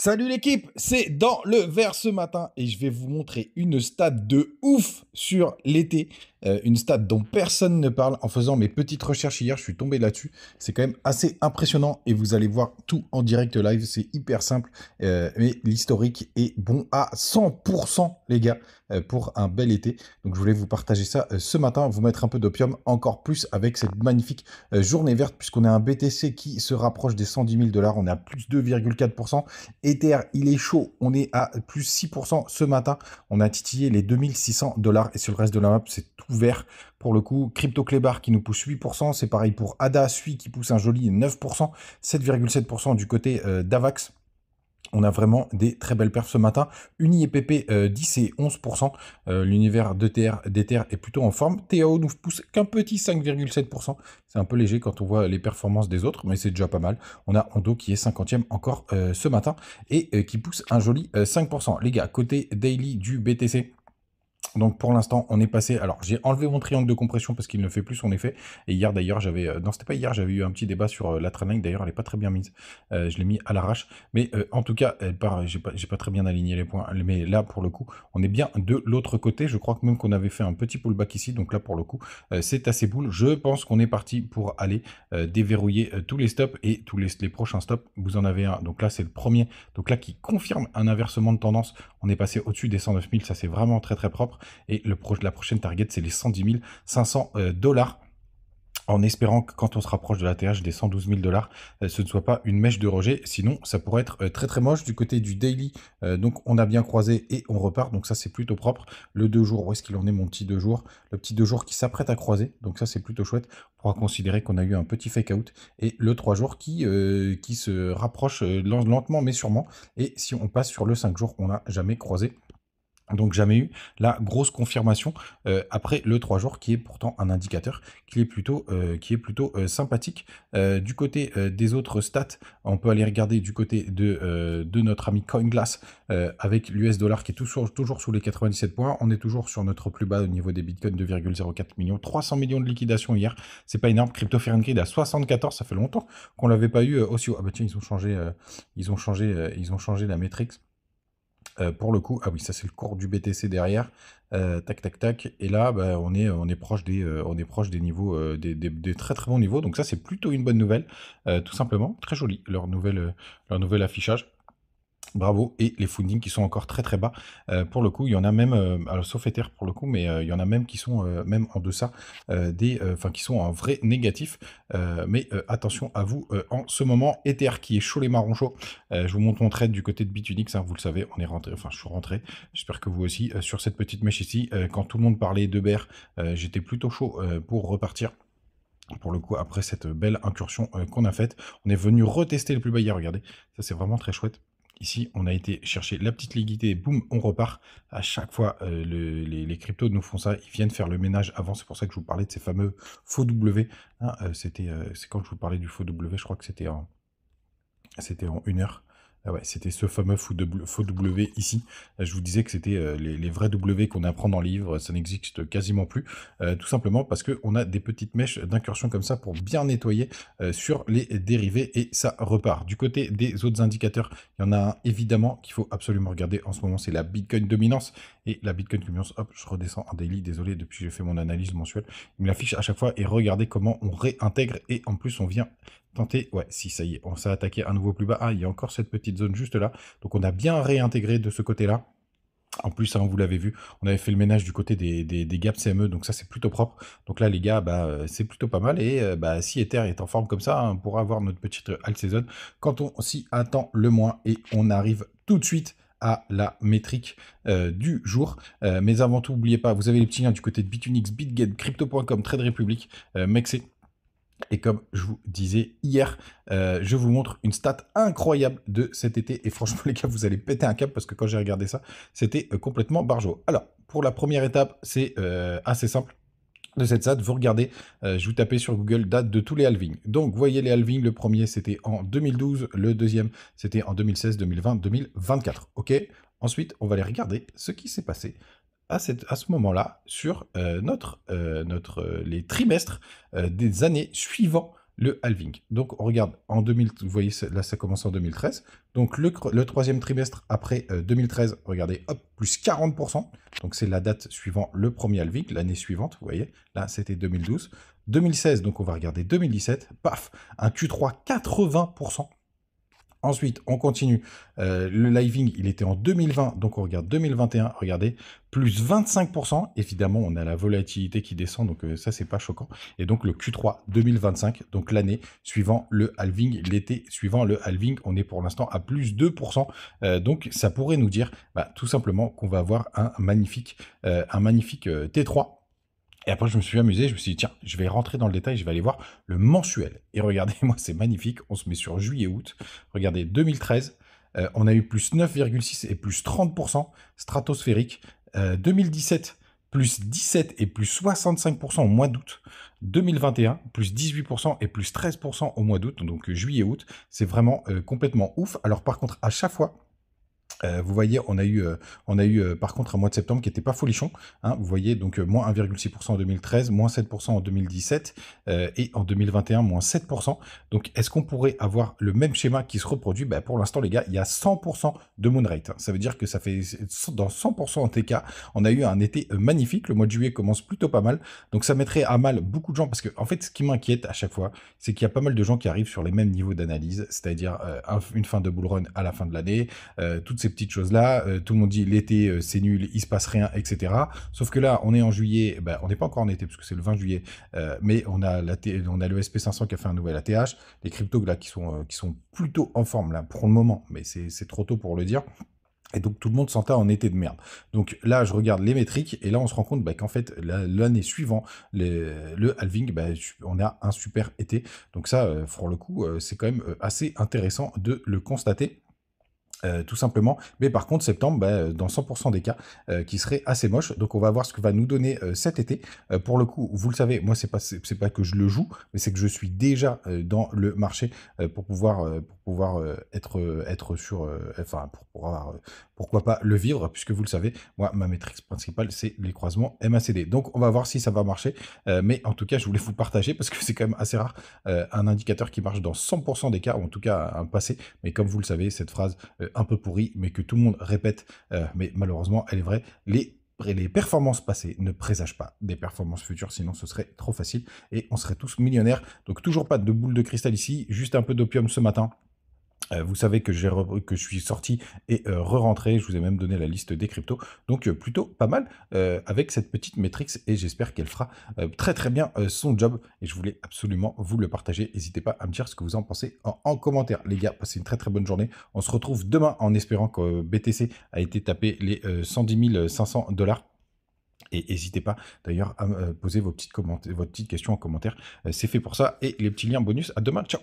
Salut l'équipe, c'est dans le vert ce matin et je vais vous montrer une stat de ouf sur l'été. Une stat dont personne ne parle. En faisant mes petites recherches hier, je suis tombé là-dessus. C'est quand même assez impressionnant et vous allez voir tout en direct live. C'est hyper simple, mais l'historique est bon à 100% les gars, pour un bel été. Donc je voulais vous partager ça ce matin, vous mettre un peu d'opium encore plus avec cette magnifique journée verte puisqu'on a un BTC qui se rapproche des 110 000 $. On est à plus 2,4%. Ether, il est chaud, on est à plus 6% ce matin, on a titillé les 2600 $ et sur le reste de la map, c'est tout vert. Pour le coup, Crypto Clébar qui nous pousse 8%, c'est pareil pour ADA, Sui qui pousse un joli 9%, 7,7% du côté d'Avax. On a vraiment des très belles perfs ce matin. Uni et PP 10 et 11%. L'univers d'Ether est plutôt en forme. TAO nous pousse qu'un petit 5,7%. C'est un peu léger quand on voit les performances des autres, mais c'est déjà pas mal. On a Ondo qui est 50e encore ce matin et qui pousse un joli 5%. Les gars, côté daily du BTC. Donc pour l'instant, on est passé... Alors, j'ai enlevé mon triangle de compression parce qu'il ne fait plus son effet. Et hier, d'ailleurs, j'avais... non, c'était pas hier, j'avais eu un petit débat sur la trendline. D'ailleurs, elle n'est pas très bien mise. Je l'ai mis à l'arrache. Mais en tout cas, elle part... j'ai pas très bien aligné les points. Mais là, pour le coup, on est bien de l'autre côté. Je crois que même qu'on avait fait un petit pullback ici. Donc là, pour le coup, c'est assez boule. Je pense qu'on est parti pour aller déverrouiller tous les stops et tous les prochains stops. Vous en avez un. Donc là, c'est le premier. Donc là, qui confirme un inversement de tendance. On est passé au-dessus des 109 000. Ça, c'est vraiment très, très propre. Et la prochaine target, c'est les 110 500 $. En espérant que quand on se rapproche de la TH des 112 000 $, ce ne soit pas une mèche de rejet. Sinon, ça pourrait être très très moche. Du côté du daily, donc on a bien croisé et on repart. Donc ça, c'est plutôt propre. Le 2 jours, où est-ce qu'il en est mon petit 2 jours? Le petit 2 jours qui s'apprête à croiser. Donc ça, c'est plutôt chouette. On pourra considérer qu'on a eu un petit fake out. Et le 3 jours qui se rapproche lentement mais sûrement. Et si on passe sur le 5 jours, on n'a jamais croisé. Donc jamais eu la grosse confirmation après le 3 jours qui est pourtant un indicateur qui est plutôt sympathique. Du côté des autres stats, on peut aller regarder du côté de notre ami CoinGlass avec l'US dollar qui est toujours sous les 97 points. On est toujours sur notre plus bas au niveau des bitcoins, 2,04 millions, 300 millions de liquidations hier. C'est pas énorme. Crypto Fahrenheit à 74, ça fait longtemps qu'on l'avait pas eu aussi haut. Ah bah tiens, ils ont changé la métrique. Pour le coup, ah oui, ça c'est le cours du BTC derrière. Tac, tac, tac. Et là, bah, on est proche des niveaux, des très très bons niveaux. Donc ça, c'est plutôt une bonne nouvelle, tout simplement. Très joli leur nouvel affichage. Bravo, et les fundings qui sont encore très très bas. Pour le coup, il y en a même, alors, sauf Ether pour le coup, mais il y en a même qui sont même en deçà qui sont en vrai négatif. Mais attention à vous en ce moment. Ether qui est chaud les marrons chauds. Je vous montre mon trade du côté de Bitunix, hein, vous le savez, on est rentré, enfin je suis rentré, j'espère que vous aussi, sur cette petite mèche ici. Quand tout le monde parlait de bear, j'étais plutôt chaud pour repartir. Pour le coup, après cette belle incursion qu'on a faite, on est venu retester le plus bas hier, regardez, ça c'est vraiment très chouette. Ici, on a été chercher la petite liquidité, boum, on repart. À chaque fois, les cryptos nous font ça, ils viennent faire le ménage avant. C'est pour ça que je vous parlais de ces fameux faux W. Hein, c'est quand je vous parlais du faux W, je crois que c'était en 1 heure. Ah ouais, c'était ce fameux faux W ici. Je vous disais que c'était les vrais W qu'on apprend dans le livre, ça n'existe quasiment plus. Tout simplement parce qu'on a des petites mèches d'incursion comme ça pour bien nettoyer sur les dérivés et ça repart. Du côté des autres indicateurs, il y en a un évidemment qu'il faut absolument regarder en ce moment, c'est la Bitcoin dominance. Et la Bitcoin dominance, hop, je redescends en daily, désolé, depuis que j'ai fait mon analyse mensuelle. Il me l'affiche à chaque fois et regardez comment on réintègre et en plus on vient tenter, ouais, si ça y est, on s'est attaqué à nouveau plus bas. Ah, il y a encore cette petite zone juste là. Donc on a bien réintégré de ce côté-là. En plus, hein, vous l'avez vu, on avait fait le ménage du côté des gaps CME, donc ça c'est plutôt propre. Donc là les gars, bah, c'est plutôt pas mal. Et bah, si Ether est en forme comme ça, hein, on pourra avoir notre petite alt season quand on s'y attend le moins. Et on arrive tout de suite à la métrique du jour. Mais avant tout, n'oubliez pas, vous avez les petits liens du côté de Bitunix, Bitget, Crypto.com, Trade Republic, Mexc. Et comme je vous disais hier, je vous montre une stat incroyable de cet été. Et franchement, les gars, vous allez péter un câble parce que quand j'ai regardé ça, c'était complètement barjo. Alors, pour la première étape, c'est assez simple. De cette stat, vous regardez, je vous tapez sur Google date de tous les halvings. Donc, vous voyez les halvings, le premier c'était en 2012, le deuxième c'était en 2016, 2020, 2024. Ok. Ensuite, on va aller regarder ce qui s'est passé à ce moment-là sur les trimestres des années suivant le halving. Donc, on regarde en 2000, vous voyez, là, ça commence en 2013. Donc, le troisième trimestre après 2013, regardez, hop, plus 40%. Donc, c'est la date suivant le premier halving, l'année suivante, vous voyez. Là, c'était 2012. 2016, donc on va regarder 2017, paf, un Q3 80%. Ensuite, on continue. Le living, il était en 2020, donc on regarde 2021, regardez, plus 25%. Évidemment, on a la volatilité qui descend, donc ça, c'est pas choquant. Et donc, le Q3 2025, donc l'année suivant le halving, l'été suivant le halving, on est pour l'instant à plus 2%. Donc, ça pourrait nous dire tout simplement qu'on va avoir un magnifique T3. Et après, je me suis amusé, je me suis dit, tiens, je vais rentrer dans le détail, je vais aller voir le mensuel. Et regardez, moi, c'est magnifique, on se met sur juillet-août. Regardez, 2013, on a eu plus 9,6 et plus 30% stratosphérique. 2017, plus 17 et plus 65% au mois d'août. 2021, plus 18% et plus 13% au mois d'août, donc juillet-août. C'est vraiment complètement ouf. Alors par contre, à chaque fois, vous voyez, on a eu par contre un mois de septembre qui n'était pas folichon. Hein, vous voyez, donc moins 1,6% en 2013, moins 7% en 2017 et en 2021, moins 7%. Donc, est-ce qu'on pourrait avoir le même schéma qui se reproduit? Pour l'instant, les gars, il y a 100% de moonrate. Hein. Ça veut dire que ça fait dans 100% des cas, on a eu un été magnifique. Le mois de juillet commence plutôt pas mal. Donc, ça mettrait à mal beaucoup de gens parce que, en fait, ce qui m'inquiète à chaque fois, c'est qu'il y a pas mal de gens qui arrivent sur les mêmes niveaux d'analyse, c'est-à-dire une fin de bull run à la fin de l'année, toutes ces petites choses-là. Tout le monde dit l'été, c'est nul, il se passe rien, etc. Sauf que là, on est en juillet, on n'est pas encore en été, parce que c'est le 20 juillet, mais on a le SP500 qui a fait un nouvel ATH, les cryptos là qui sont plutôt en forme là pour le moment, mais c'est trop tôt pour le dire. Et donc, tout le monde s'entend en été de merde. Donc là, je regarde les métriques, et là, on se rend compte qu'en fait, l'année suivant le halving, on a un super été. Donc ça, pour le coup, c'est quand même assez intéressant de le constater. Tout simplement, mais par contre septembre, dans 100% des cas, qui serait assez moche. Donc on va voir ce que va nous donner cet été. Pour le coup, vous le savez, moi c'est pas que je le joue, mais c'est que je suis déjà dans le marché pour pouvoir être sur, pour pouvoir pourquoi pas le vivre, puisque vous le savez, moi ma métrique principale c'est les croisements MACD. Donc on va voir si ça va marcher, mais en tout cas je voulais vous le partager parce que c'est quand même assez rare un indicateur qui marche dans 100% des cas, ou en tout cas un passé. Mais comme vous le savez, cette phrase un peu pourrie, mais que tout le monde répète, mais malheureusement, elle est vraie. Les performances passées ne présagent pas des performances futures, sinon ce serait trop facile et on serait tous millionnaires. Donc toujours pas de boule de cristal ici, juste un peu d'opium ce matin. Vous savez que je suis sorti et re-rentré, je vous ai même donné la liste des cryptos, donc plutôt pas mal avec cette petite métrique, et j'espère qu'elle fera très très bien son job, et je voulais absolument vous le partager. N'hésitez pas à me dire ce que vous en pensez en commentaire. Les gars, passez une très très bonne journée, on se retrouve demain en espérant que BTC a été tapé les 110 500 $. Et n'hésitez pas d'ailleurs à me poser votre petite question en commentaire, c'est fait pour ça, et les petits liens bonus. À demain, ciao.